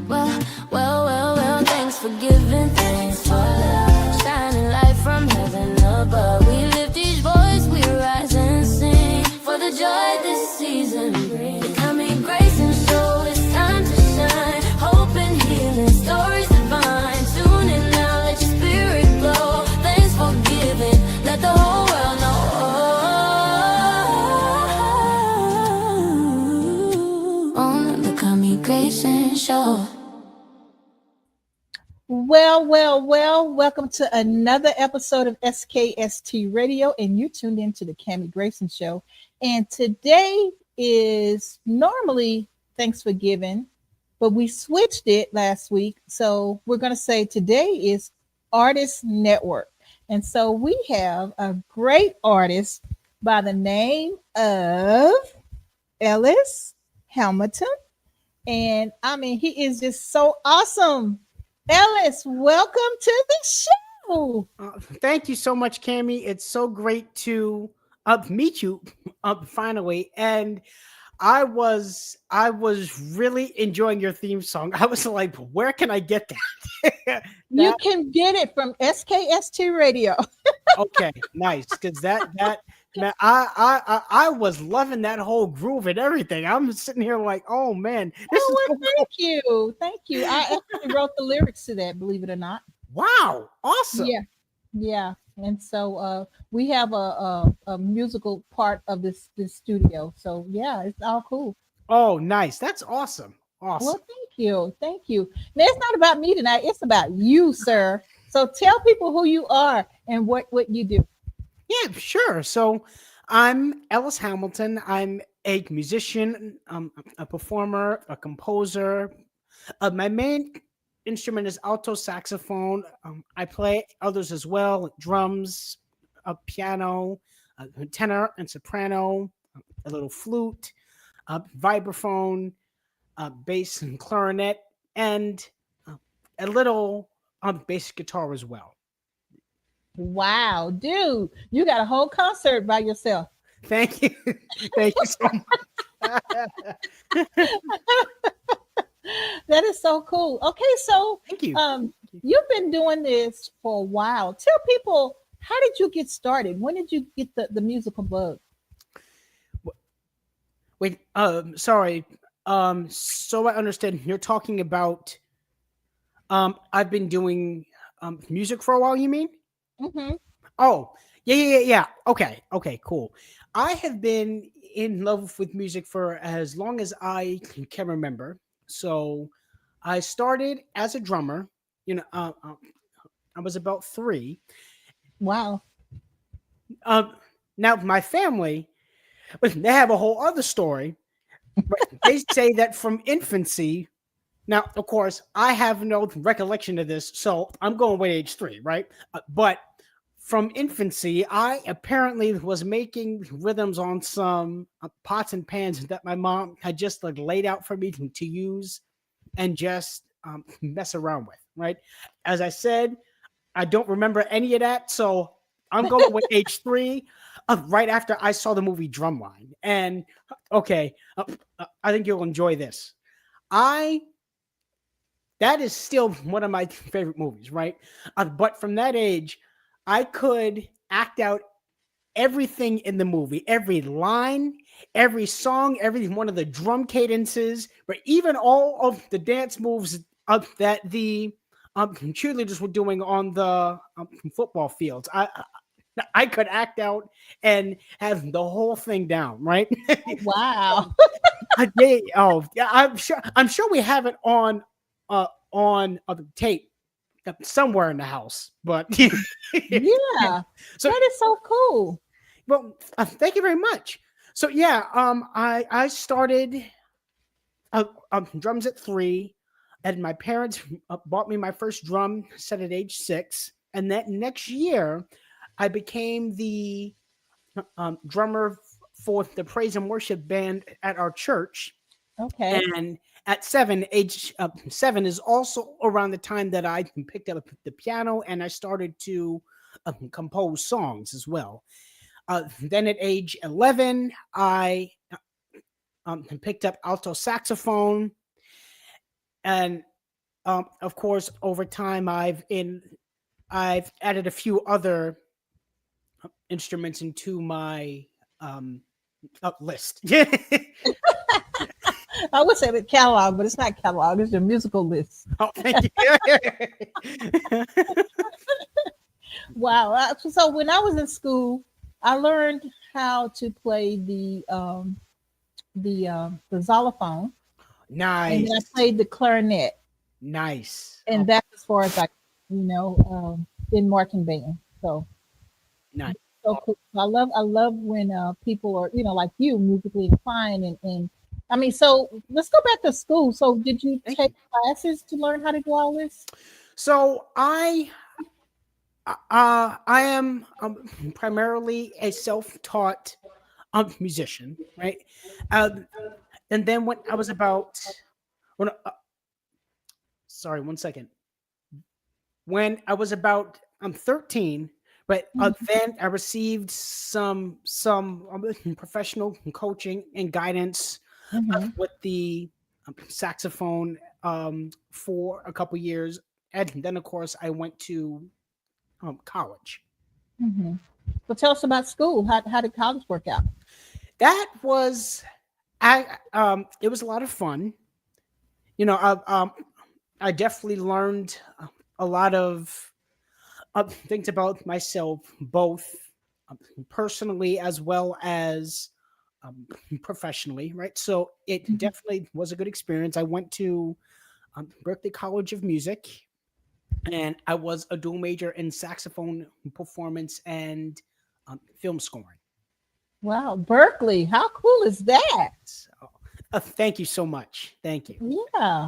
Well, thanks for giving, thanks for love, shining light from heaven above. We lift each voice, we rise and sing for the joy this season brings. The coming Grayson show, it's time to shine. Hope and healing, stories divine. Tune in now, let your spirit glow. Thanks for giving, let the whole world know. On the coming Grayson show. Well, welcome to another episode of SKST Radio, and you tuned into the Cammie Grayson Show. And today is normally Thanksgiving, but we switched it last week. So we're going to say today is Artist Network. And so we have a great artist by the name of Ellis Hamilton. And I mean, he is just so awesome. Ellis, welcome to the show. Thank you so much, Cammie. It's so great to meet you finally. And I was really enjoying your theme song. I was like, where can I get that? You can get it from SKST Radio. Okay, nice. Because that man, I was loving that whole groove and everything. I'm sitting here like, oh man, this is so cool. Thank you. I actually wrote the lyrics to that, believe it or not. Wow, awesome. Yeah. And so we have a musical part of this studio. So yeah, it's all cool. Oh, nice. That's awesome. Awesome. Well, thank you. Now it's not about me tonight. It's about you, sir. So tell people who you are and what you do. Yeah, sure. So I'm Ellis Hamilton. I'm a musician, a performer, a composer. My main instrument is alto saxophone. I play others as well, drums, piano, tenor and soprano, a little flute, vibraphone, bass and clarinet, and a little bass guitar as well. Wow, dude, you got a whole concert by yourself. Thank you. Thank you so much. That is so cool. Okay, so Thank you. You've been doing this for a while. Tell people, how did you get started? When did you get the musical bug? Wait, sorry. So I understand you're talking about I've been doing music for a while, you mean? Mm-hmm. Oh, yeah. Okay, cool. I have been in love with music for as long as I can remember. So I started as a drummer. I was about 3. Wow. Now my family, they have a whole other story. They say that from infancy. Now, of course, I have no recollection of this, so I'm going with age 3, right? But from infancy, I apparently was making rhythms on some pots and pans that my mom had just like laid out for me to use and just mess around with, right? As I said, I don't remember any of that, so I'm going with age 3, right after I saw the movie Drumline. And okay, I think you'll enjoy this. That is still one of my favorite movies, right? But from that age, I could act out everything in the movie, every line, every song, every one of the drum cadences, but even all of the dance moves that the cheerleaders were doing on the football fields. I could act out and have the whole thing down, right? Wow. Yeah. I'm sure we have it on tape somewhere in the house, but Yeah. So that is so cool. well, thank you very much. So yeah, I started drums at 3, and my parents bought me my first drum set at age 6, and that next year I became the drummer for the praise and worship band at our church. Okay. And at 7, age 7 is also around the time that I picked up the piano and I started to compose songs as well. Then at age 11, I and picked up alto saxophone, and of course, over time, I've added a few other instruments into my list. I would say the catalog, but it's not catalog. It's your musical list. Oh, thank you. Wow. So when I was in school, I learned how to play the xylophone, and Nice, then I played the clarinet, nice. and Oh, that's as far as in marching band. So nice. so cool. I love when people are like you, musically inclined, and I mean, so let's go back to school. So did you Thank take you. classes to learn how to do all this? So I am primarily a self-taught musician, right? Um, and then when I was about, when, sorry, one second. When I was about 13, but then I received some professional coaching and guidance Mm-hmm. with the saxophone for a couple years, and then of course I went to college. Mm-hmm. So tell us about school. How did college work out? That was it was a lot of fun. You know, I definitely learned a lot of things about myself, both personally as well as um, professionally, right? So it Mhm. definitely was a good experience. I went to Berklee College of Music, and I was a dual major in saxophone performance and film scoring. Wow, Berkeley. How cool is that? So, thank you so much. Thank you. Yeah,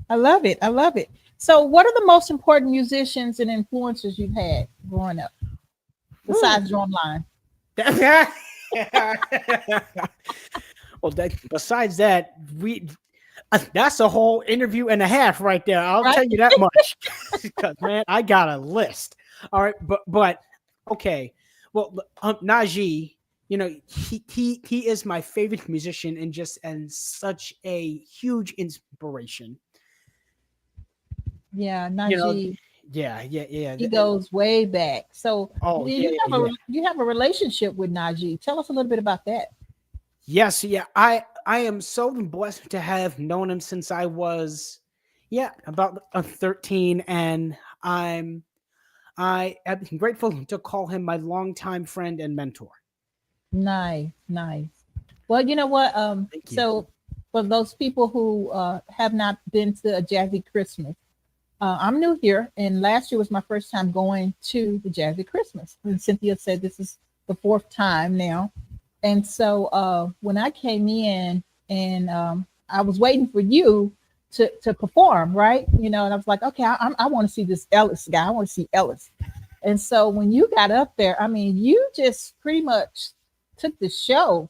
I love it. I love it. So, what are the most important musicians and influencers you've had growing up Woo. besides drumline? Well, besides that, we that's a whole interview and a half right there. I'll Right? tell you that much. Because man, I got a list. All right, but okay. Well, Najee, he is my favorite musician and such a huge inspiration. Yeah, You know, Najee. yeah. He goes way back. So, Oh yeah, yeah. you have a relationship with Najee. Tell us a little bit about that. Yes, yeah. I am so blessed to have known him since I was, yeah, about 13, and I am grateful to call him my longtime friend and mentor. Nice, nice. Well, you know what? Thank you. So for those people who have not been to a Jazzy Christmas, I'm new here, and last year was my first time going to the Jazzy Christmas. And Cynthia said this is the fourth time now. And so when I came in and I was waiting for you to perform, right? And I was like, okay, I want to see this Ellis guy. I want to see Ellis. And so when you got up there, I mean, you just pretty much took the show.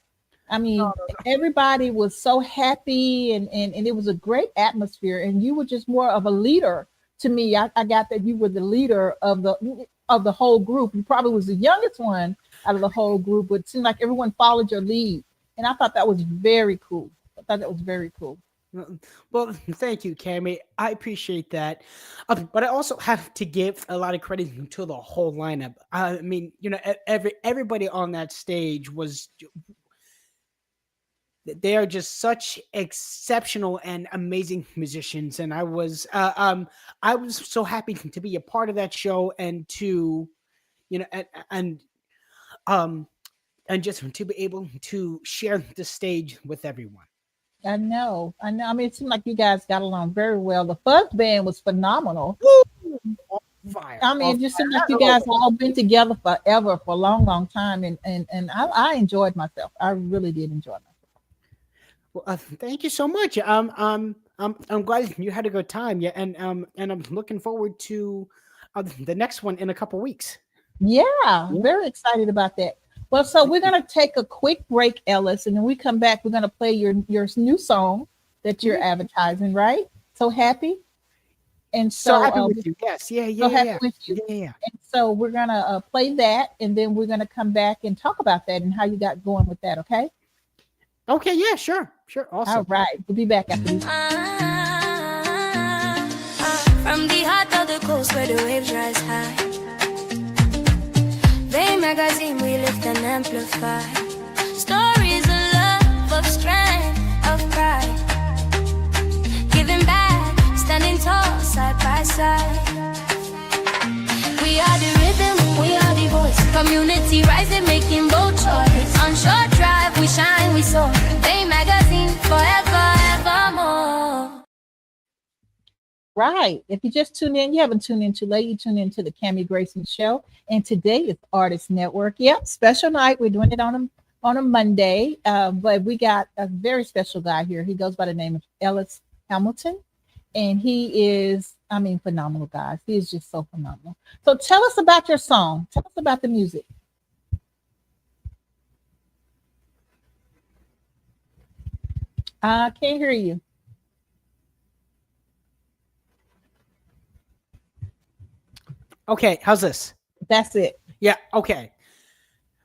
I mean, everybody was so happy and it was a great atmosphere. And you were just more of a leader to me. I got that you were the leader of the whole group. You probably was the youngest one out of the whole group, but it seemed like everyone followed your lead. And I thought that was very cool. I thought that was very cool. Well, thank you, Cammy. I appreciate that. But I also have to give a lot of credit to the whole lineup. I mean, everybody on that stage was they are just such exceptional and amazing musicians, and I was so happy to be a part of that show and to you know um and just to be able to share the stage with everyone. I know. I know. I mean, it seemed like you guys got along very well. The fuzz band was phenomenal. Woo! On fire, I mean, on it just fire. seemed like you guys all been together forever for a long, long time. And I enjoyed myself. I really did enjoy myself. Well, thank you so much. I'm glad you had a good time. Yeah, and I'm looking forward to the next one in a couple weeks. Yeah, Yeah. very excited about that. Well, so we're gonna take a quick break, Ellis, and then we come back. We're gonna play your new song that you're Mhm. advertising, right? So happy, and So so happy with you. Yes. Yeah. so Yeah. happy Yeah. with you. Yeah. Yeah. Yeah. And so we're gonna play that, and then we're gonna come back and talk about that and how you got going with that. Okay? Okay, yeah, sure. Awesome. All right. We'll be back after this. From the heart of the coast where the waves rise high, Bay magazine we lift and amplify. Stories of love, of strength, of pride. Giving back, standing tall, side by side. We are the rhythm, we are the voice. Community rising, making bold choice. On short drive, we shine, we soar. Bay magazine, forever, evermore. Right. If you just tune in, you haven't tuned in too late. You tune in to the Cammie Grayson Show. And today is Artist Network. Yep, special night. We're doing it on a Monday. But we got a very special guy here. He goes by the name of Ellis Hamilton. And he is, phenomenal, guys. He is just so phenomenal. So tell us about your song. Tell us about the music. I can't hear you. Okay, how's this? That's it. Yeah, okay.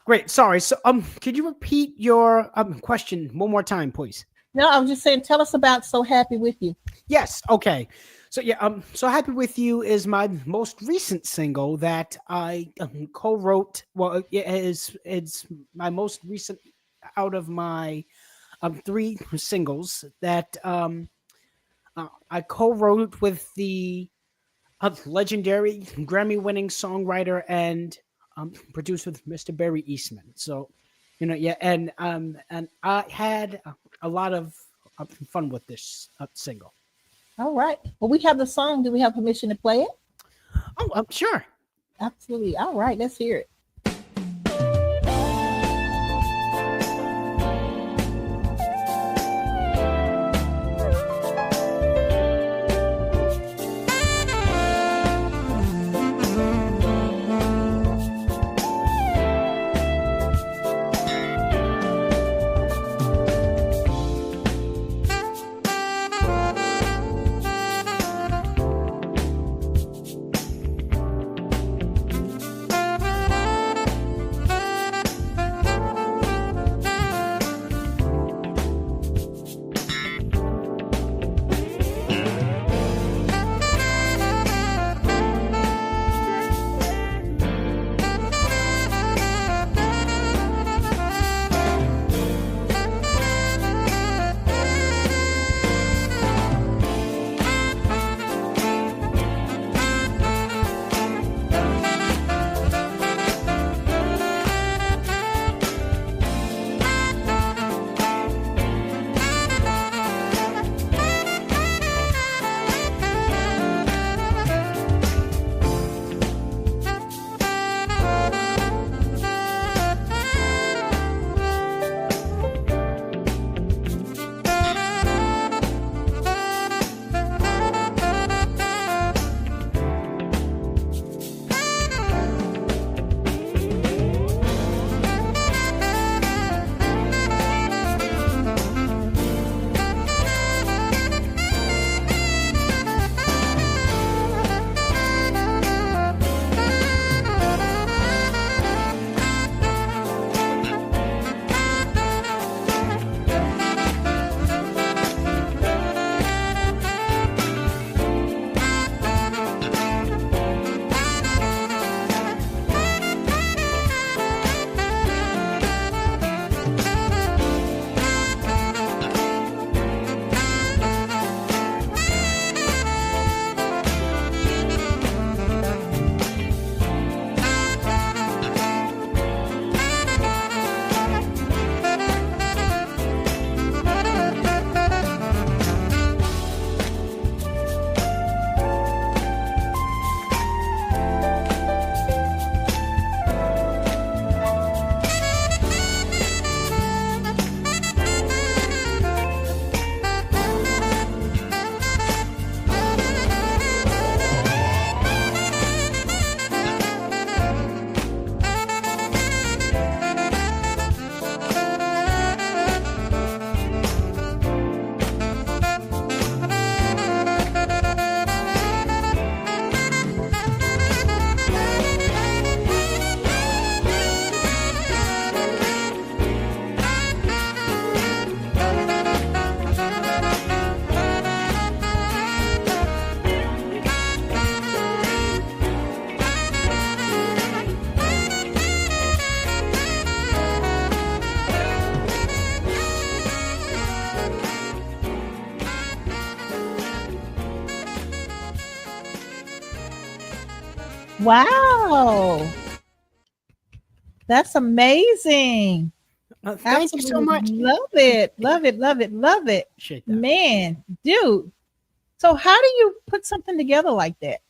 Great. Sorry. So could you repeat your question one more time, please? No, I was just saying, tell us about So Happy With You. Yes, okay. So yeah, So Happy With You is my most recent single that I co-wrote. Well, it's my most recent out of my 3 singles that I co-wrote with the legendary Grammy-winning songwriter and producer Mr. Barry Eastman. So, and I had a lot of fun with this single. All right. Well, we have the song. Do we have permission to play it? Oh, sure. Absolutely. All right. Let's hear it. Wow. That's amazing. Thank you so much. Absolutely love it. Love it. Love it. Love it. Appreciate that. Man, dude. So how do you put something together like that?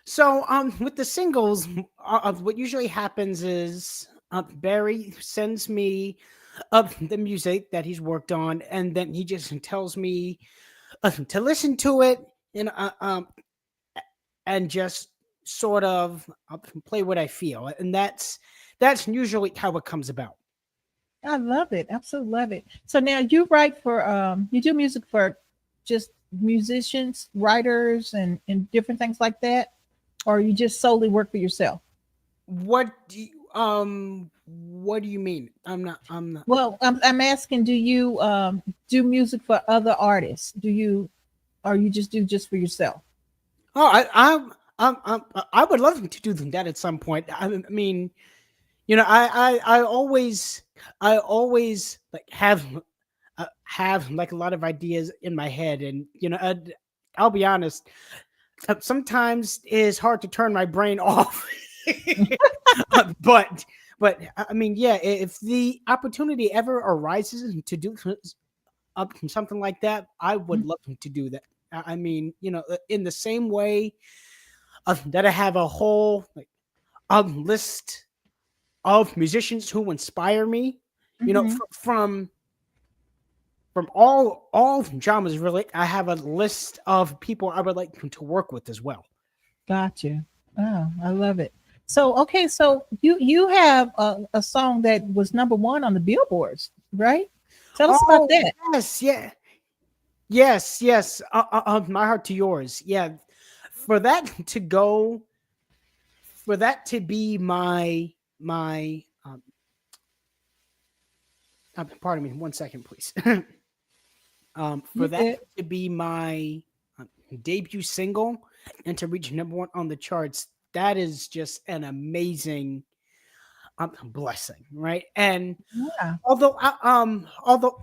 So, with the singles, what usually happens is Barry sends me the music that he's worked on, and then he just tells me to listen to it, and and just sort of play what I feel, and that's usually how it comes about. I love it. Absolutely love it. So now you write for you do music for just musicians, writers and different things like that, or you just solely work for yourself? What do you mean? I'm not. Well, I'm asking, do you do music for other artists? Do you, or you just do just for yourself? Oh, I would love to do that at some point. I mean, I always like have like a lot of ideas in my head, and I'll be honest, sometimes it's hard to turn my brain off. But I mean, yeah, if the opportunity ever arises to do something like that, I would love to do that. I mean, in the same way that I have a whole like list of musicians who inspire me, Mhm. from all genres, really. I have a list of people I would like to work with as well. Gotcha. Oh, I love it. So okay, so you have a song that was number one on the billboards, right? Tell us about Oh that. yes, yeah, yes. My heart to yours. Yeah, for that to go, for that to be my pardon me, 1 second, please. For You that good? to be my debut single and to reach number one on the charts, that is just an amazing blessing, right? And Yeah. although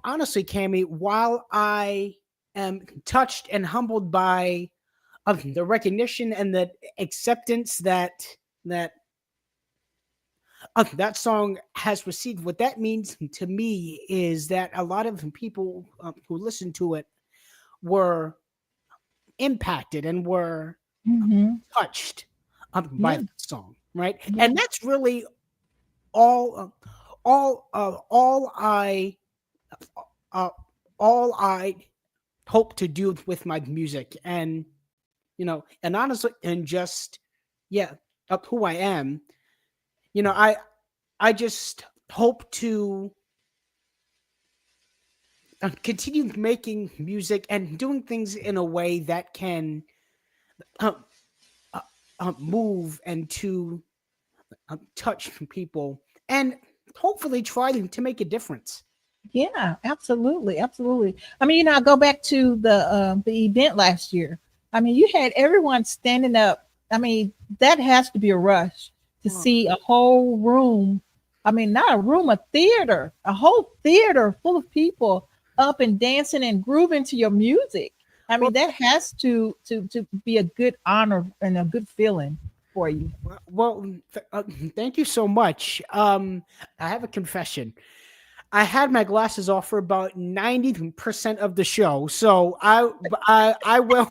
honestly, Cami, while I am touched and humbled by the recognition and the acceptance that that song has received, what that means to me is that a lot of people who listened to it were impacted and were Hmm. touched by Yeah. that song, right? Yeah. And that's really all, all uh, all I hope to do with my music, and and honestly, and just yeah, up who I am. You know, I just hope to continue making music and doing things in a way that can uh, move and to touch people, and hopefully try to make a difference. Yeah, absolutely, absolutely. I mean, I go back to the event last year. I mean, you had everyone standing up. I mean, that has to be a rush to Oh, see a whole room. I mean, not a room, a theater, a whole theater full of people up and dancing and grooving to your music. I mean, well, that has to be a good honor and a good feeling for you. thank you so much. I have a confession. I had my glasses off for about 90% of the show, so I will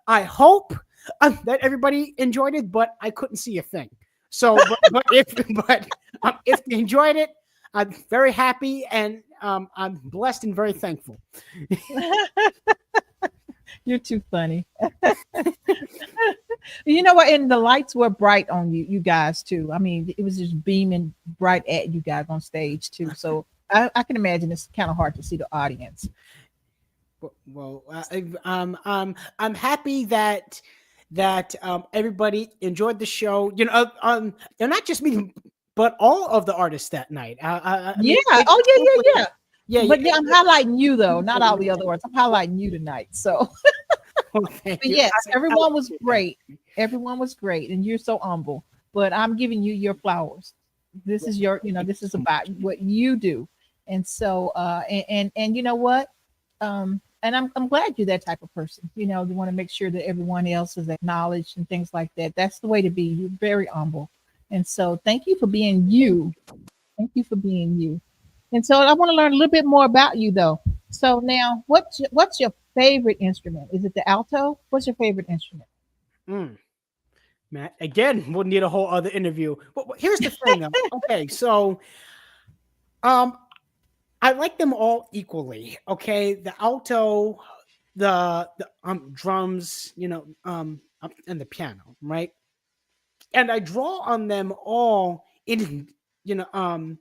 I hope that everybody enjoyed it, but I couldn't see a thing. So, but if they enjoyed it, I'm very happy, and I'm blessed and very thankful. You're too funny. You know what? And the lights were bright on you guys too. I mean, it was just beaming bright at you guys on stage too. So I can imagine it's kind of hard to see the audience. I'm happy that everybody enjoyed the show. And not just me, but all of the artists that night. I Yeah. mean, it Oh yeah, yeah, yeah, yeah. But yeah, I'm highlighting you though, not all the other ones. I'm highlighting you tonight. So, thank but you. yes, I everyone was appreciate that. great. Everyone was great, and you're so humble. But I'm giving you your flowers. This is your, Thank this you is so about much. what you do. And so, and you know what? and I'm glad you're that type of person. You know, you want to make sure that everyone else is acknowledged and things like that. That's the way to be. You're very humble. And so thank you for being you. Thank you for being you. And so I want to learn a little bit more about you though. So now what's your favorite instrument? Is it the alto? What's your favorite instrument? Mm. Matt, again, we'll need a whole other interview. But here's the thing. Okay, so um, I like them all equally. Okay, the alto, the drums, and the piano, right? And I draw on them all in you know um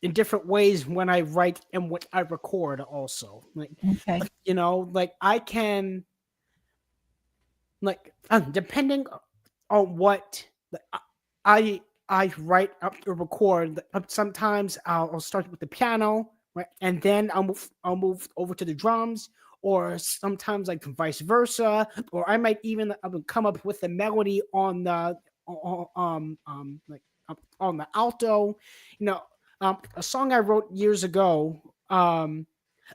in different ways when I write and what I record. Also, Okay. like I can depending on what I I write up or record. Sometimes I'll start with the piano, right, and then I'll move over to the drums, or sometimes like vice versa, or I might even come up with a melody on the on the alto. A song I wrote years ago. I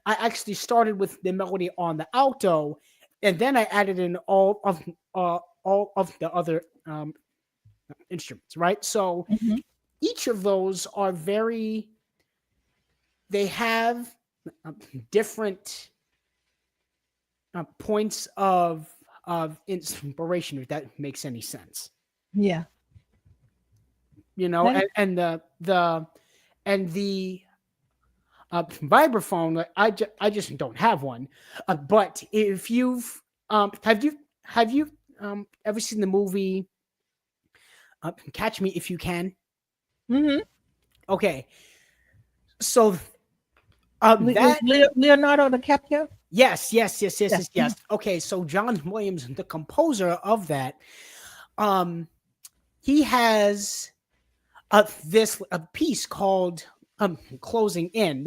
actually started with the melody on the alto, and then I added in all of the other instruments, right? So Hmm. each of those are they have uh, different points of inspiration, if that makes any sense. Yeah. That is, And the vibraphone, like, I just don't have one. But if you've ever seen the movie Catch Me If You Can? hmm Okay, so that Leonardo DiCaprio. yes, yes, yes, yes, Yeah. yes, yes. Okay, so John Williams, the composer of that, um, he has this a piece called "Closing In."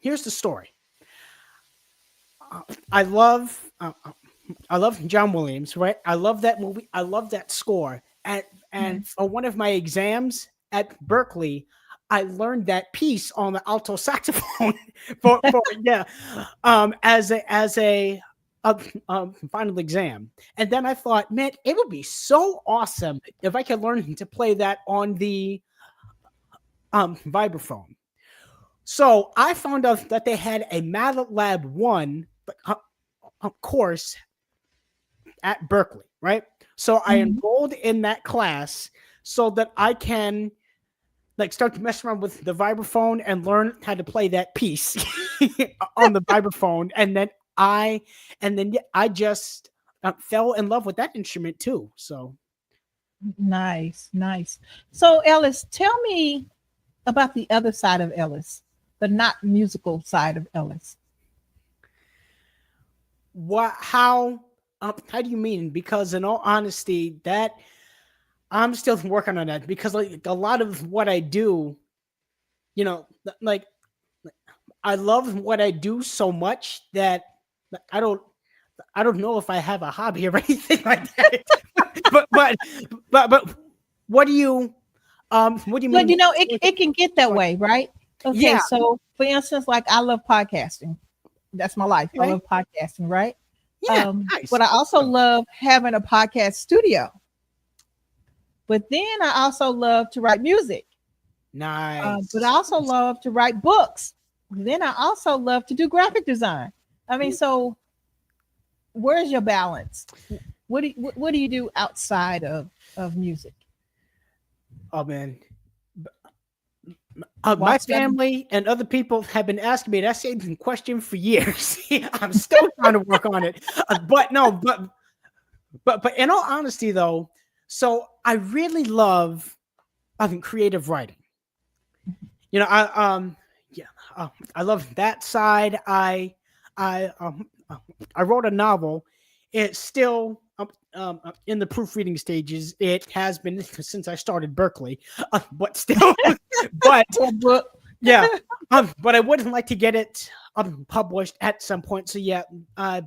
Here's the story. Uh, I love I love John Williams, right? I love that movie. I love that score. And Mhm. for one of my exams at Berklee, I learned that piece on the alto saxophone for yeah, as a final exam. And then I thought, man, it would be so awesome if I could learn to play that on the vibraphone. So I found out that they had a MATLAB 1 course at Berklee, right? So I Mhm. enrolled in that class so that I can start to mess around with the vibraphone and learn how to play that piece on the vibraphone, and then I just fell in love with that instrument too. So Nice, nice. So Ellis, tell me about the other side of Ellis, the not musical side of Ellis. what? How do you mean? Because in all honesty, that I'm still working on that because like a lot of what I do, like I love what I do so much that I don't I don't know if I have a hobby or anything like that. but but what do you But mean? it can get that way, right? Okay, Yeah. so for instance, like I love podcasting. That's my life. I Okay. love podcasting, right? Yeah. Nice. But I also love having a podcast studio. But then I also love to write music. But I Nice. also love to write books. Then I also love to do graphic design. I mean, so where's your balance? What do you do outside of music? Oh man. My Walks better. family and other people have been asking me that same question for years. I'm still trying to work on it. But no, but in all honesty though, so I really love creative writing. Yeah, I love that side. I wrote a novel. It's still in the proofreading stages. It has been since I started Berklee, but still, but What book? yeah, but I would like to get it published at some point. So yeah, I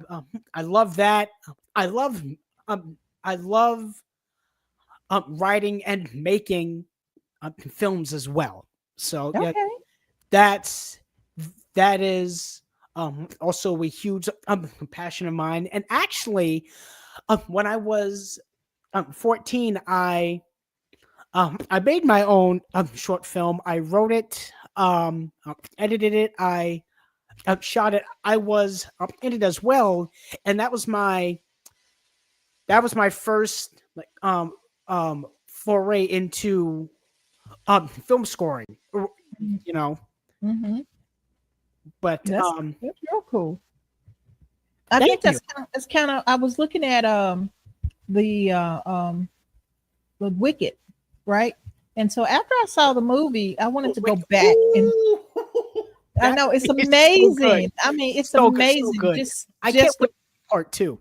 love that. I love I love writing and making films as well. So yeah, Okay. that's that is also a huge passion of mine. And actually, when I was 14, I made my own short film. I wrote it, edited it, I shot it. I was in it as well, and that was my first like foray into film scoring. You know, Mm-hmm. but That's real cool. I thank think you. that's kind of. I was looking at the uh um the Wicked, right? And so after I saw the movie, I wanted to go back and Ooh, I that know it's is so good, amazing. I mean, it's so good, so amazing. good. I can't Just the wait for part two.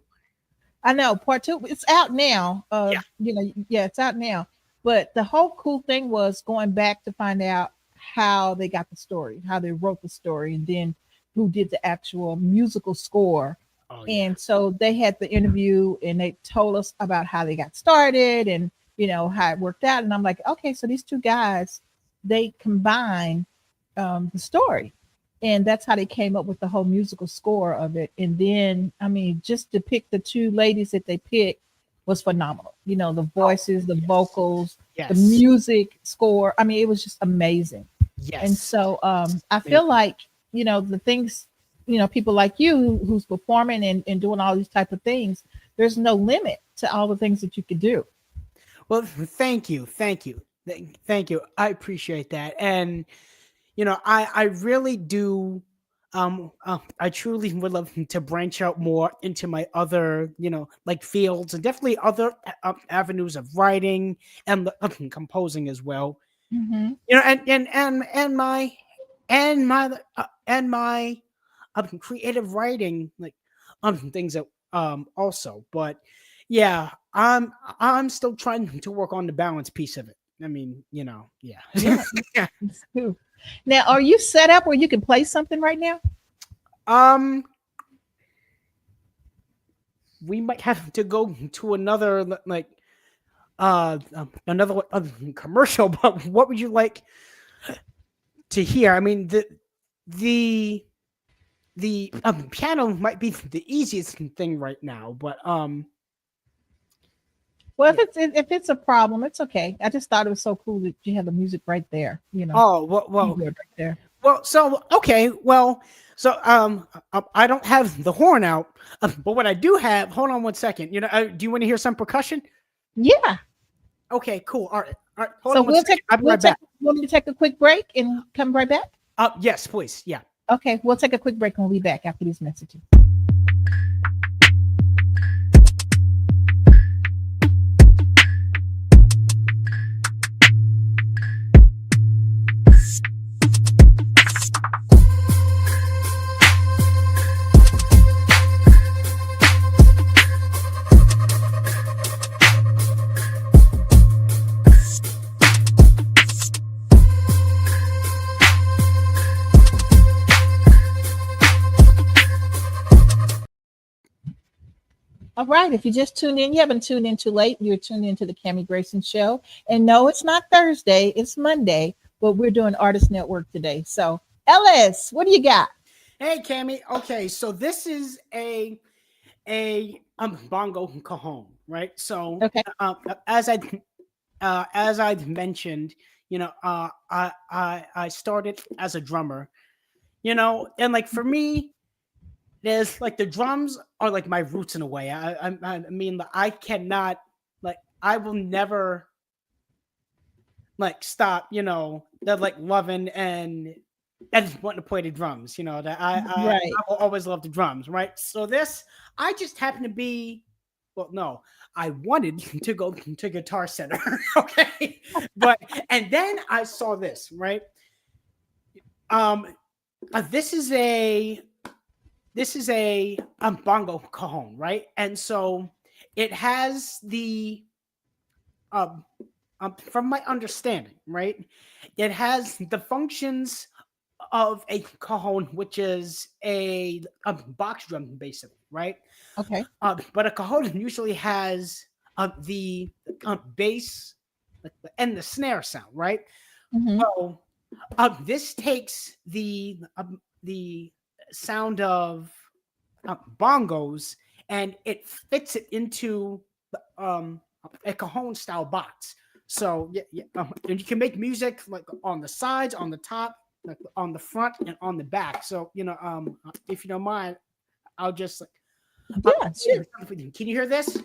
I know part two. It's out now. Yeah. Yeah, it's out now. But the whole cool thing was going back to find out how they got the story, how they wrote the story, and then who did the actual musical score. Oh yeah. And so they had the interview, and they told us about how they got started, and how it worked out. And I'm like, okay, so these two guys, they combined the story, and that's how they came up with the whole musical score of it. And then, I mean, just to pick the two ladies that they picked was phenomenal. The voices, the Yes. vocals, the Yes. music score. I mean, it was just amazing. And Yes. so I Thank feel you. like, the things, people like you who's performing and doing all these type of things, there's no limit to all the things that you could do. Well, thank you, thank you. I appreciate that, and I really do. I truly would love to branch out more into my other, like fields, and definitely other avenues of writing and composing as well. Hmm. And my creative writing, like things that also. But yeah, I'm still trying to work on the balance piece of it. I mean, yeah. Yeah. It's cool. Now, are you set up where you can play something right now? um we might have to go to another like another commercial. But what would you like to hear? I mean, the piano might be the easiest thing right now, but Well, yeah. if it's a problem, it's okay. I just thought it was so cool that you have the music right there, Oh, well, keyboard right there. so okay, well, so I don't have the horn out, but what I do have. Hold on one second. Do you want to hear some percussion? Yeah. Okay, cool. All right. Hold So on one second. I'll be right back. you want me to take a quick break and come right back? Yes, please. Yeah. Okay, we'll take a quick break and we'll be back after these messages. All right, if you just tuned in, you haven't tuned in too late. You're tuned into the Cammie Grayson Show. And no, it's not Thursday, it's Monday, but we're doing Artist Network today. So, Ellis, what do you got? Hey, Cammy. Okay, so this is a bongo cajon, right? So Okay. as I mentioned, I started as a drummer, and like for me, there's like the drums are like my roots in a way. I mean, like, I cannot, like, I will never like stop, that like loving and wanting to play the drums, that Right. I will always love the drums, right? So this, I just happen to be, well, no, I wanted to go to Guitar Center, okay, but and then I saw this, right? Um, this is a bongo cajon, right? And so it has the from my understanding, right? It has the functions of a cajon, which is a box drum, basically, right? Okay. But a cajon usually has the bass and the snare sound, right? Hmm. Well, This takes the sound of bongos and it fits it into a cajon style box. So yeah, yeah, and you can make music like on the sides, on the top, like on the front, and on the back. So if you don't mind, I'll just like Yeah, sure. can you hear this?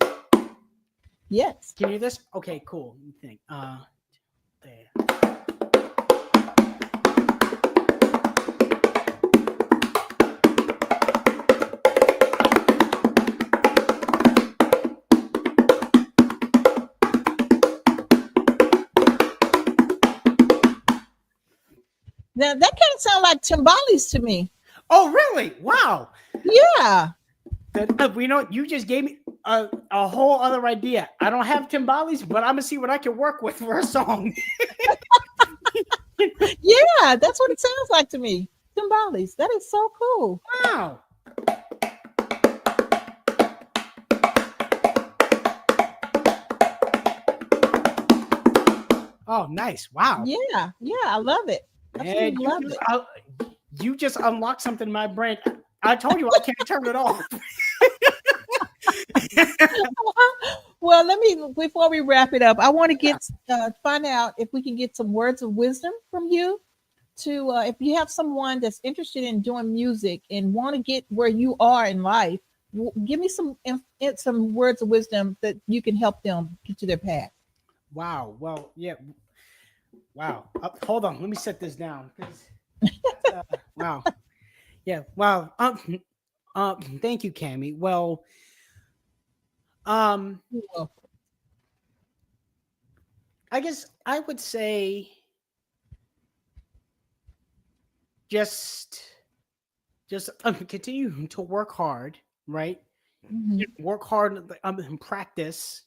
Yes. Can you hear this? Okay, cool. Let me think. There. Now that kind of sound like timbales to me. Oh, really? Wow. Yeah. We know you just gave me a whole other idea. I don't have timbales, but I'm gonna see what I can work with for a song. Yeah, that's what it sounds like to me. Timbales. That is so cool. Wow. Oh, nice. Wow. Yeah, yeah, I love it. Man, Absolutely love it. you just unlocked something in my brain. I told you I can't turn it off. Well, let me before we wrap it up, I want to get find out if we can get some words of wisdom from you. To if you have someone that's interested in doing music and want to get where you are in life, give me some words of wisdom that you can help them get to their path. Wow. Well, yeah. Wow. Hold on. Let me set this down. Wow. Yeah. Wow. Thank you, Cammie. Well, You're welcome. I guess I would say just continue to work hard, right? Mhm. Work hard and practice,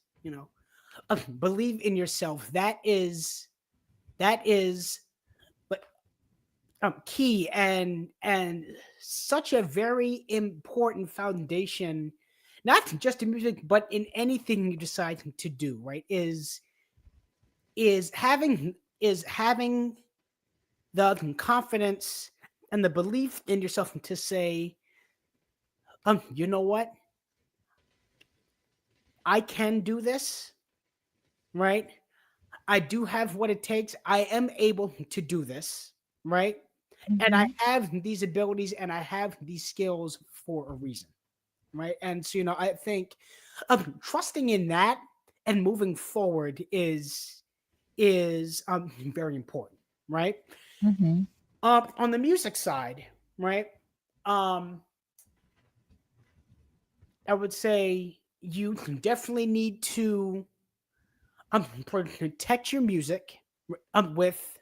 believe in yourself. That is but key and such a very important foundation, not just in music but in anything you decide to do, right? Is having the confidence and the belief in yourself to say, you know what, I can do this, right? I do have what it takes. I am able to do this, right? And I Mhm. have these abilities and I have these skills for a reason, right? And so, I think trusting in that and moving forward is very important, right? Mhm. On the music side, right? Um, I would say you definitely need to protect your music with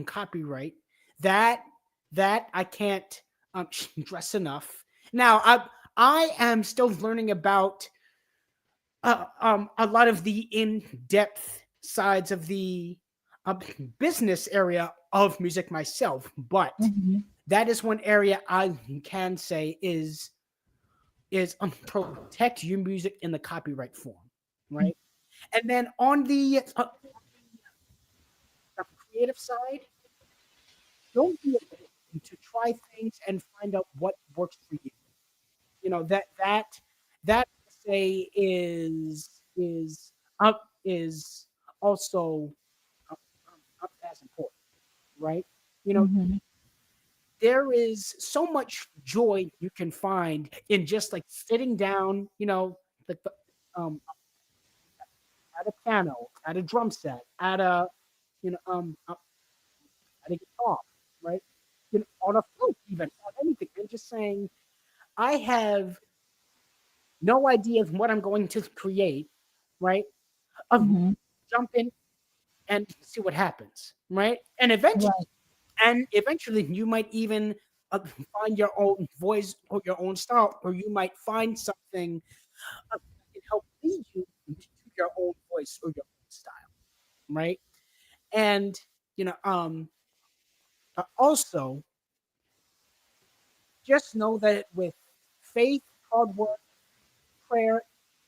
copyright. That that I can't stress enough. Now I am still learning about a lot of the in-depth sides of the um, business area of music myself, but Mhm. that is one area I can say is protect your music in the copyright form, right? And then on the creative side, don't be afraid to try things and find out what works for you. That I say is also as important, right? You know, Mhm. there is so much joy you can find in just like sitting down, like at a piano, at a drum set, at a you know at a guitar, right? On a flute, even on anything, and just saying, I have no idea of what I'm going to create, right? Mhm. Jump in and see what happens, right? And eventually you might even find your own voice or your own style, or you might find something that can help lead you to your own voice or your own style, right? And also just know that with faith, hard work, prayer,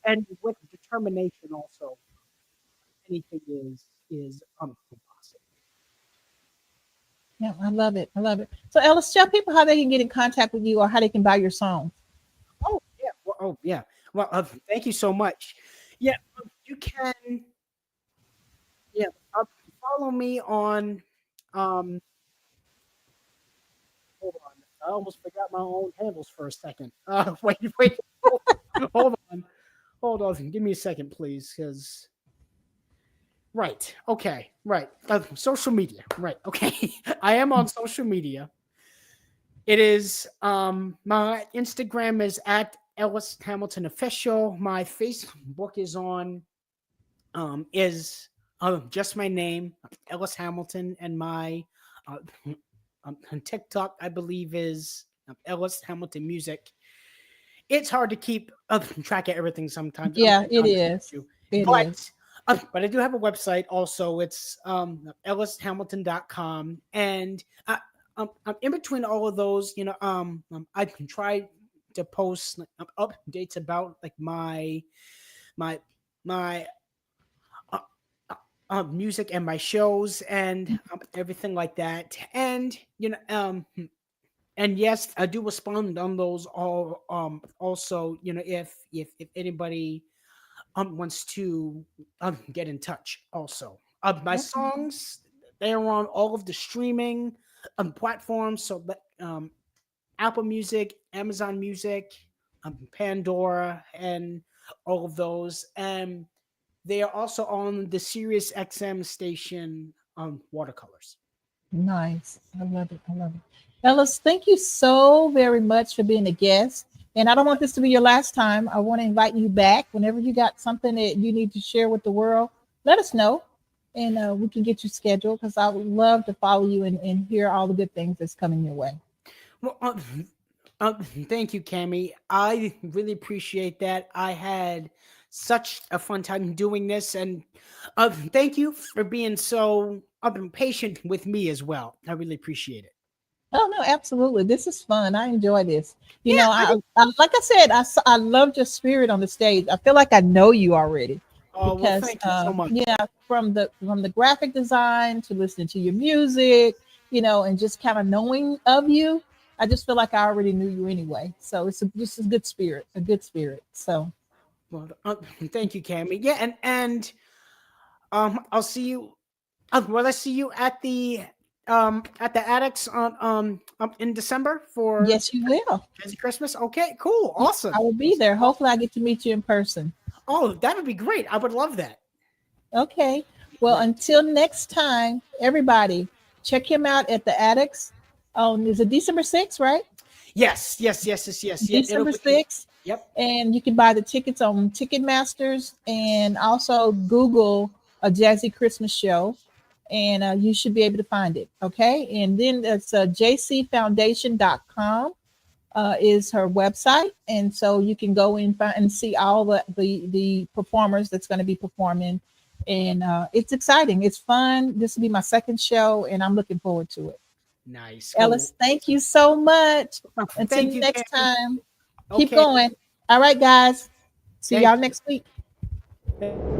and with determination, also anything is possible. Yeah, I love it. I love it. So Ellis, tell people how they can get in contact with you or how they can buy your songs. Oh yeah. Well, oh yeah. Well, thank you so much. Yeah, you can. Yeah, follow me on. Um, hold on. I almost forgot my own handles for a second. Wait. Hold on. Hold on. Give me a second, please, because right. Okay. Right. Social media. Right. Okay. I am on social media. It is my Instagram is at Ellis Hamilton Official. My Facebook is just my name, Ellis Hamilton, and my uh, on TikTok I believe is Ellis Hamilton Music. It's hard to keep track of everything sometimes. I'm Yeah, being it honest with is. you. It is. But I do have a website also. It's ellishamilton.com. And in between all of those, I can try to post like, updates about like my my uh, music and my shows and everything like that. And and yes, I do respond on those all also, if anybody wants to get in touch also. My Okay. songs, they are on all of the streaming platforms, so Apple Music, Amazon Music, Pandora, and all of those. And they are also on the Sirius XM station Watercolors. Nice. I love it. I love it. Ellis, thank you so very much for being a guest. And I don't want this to be your last time. I want to invite you back whenever you got something that you need to share with the world. Let us know, and we can get you scheduled because I would love to follow you and hear all the good things that's coming your way. Well, thank you, Cami. I really appreciate that. I had such a fun time doing this, and thank you for being so patient with me as well. I really appreciate it. Oh no, absolutely. This is fun. I enjoy this. You Yeah, know, I like I said, I loved your spirit on the stage. I feel like I know you already oh well, because thank you so much. yeah, from the graphic design to listening to your music, and just kind of knowing of you, I just feel like I already knew you anyway. So just a good spirit, a good spirit. So Well, thank you, Cami. Yeah, and I'll see you. Well, I see you at the Addicts on in December for yes, you will. Jazzy Christmas. Okay, cool, Yeah, awesome. I will be there. Hopefully, I get to meet you in person. Oh, that would be great. I would love that. Okay. Well, Great. until next time, everybody, check him out at the Addicts. Is it December 6th, right? Yes. Yeah, it'll December be. 6th. Yep. And you can buy the tickets on Ticketmasters and also Google a Jazzy Christmas show. And you should be able to find it. Okay. And then it's jcfoundation.com is her website. And so you can go and find and see all the performers that's going to be performing. And it's exciting. It's fun. This will be my second show, and I'm looking forward to it. Nice. Cool. Ellis, thank you so much. Until Thank you, next Cami. time, keep Okay. going. All right, guys. See Thank y'all next week. you.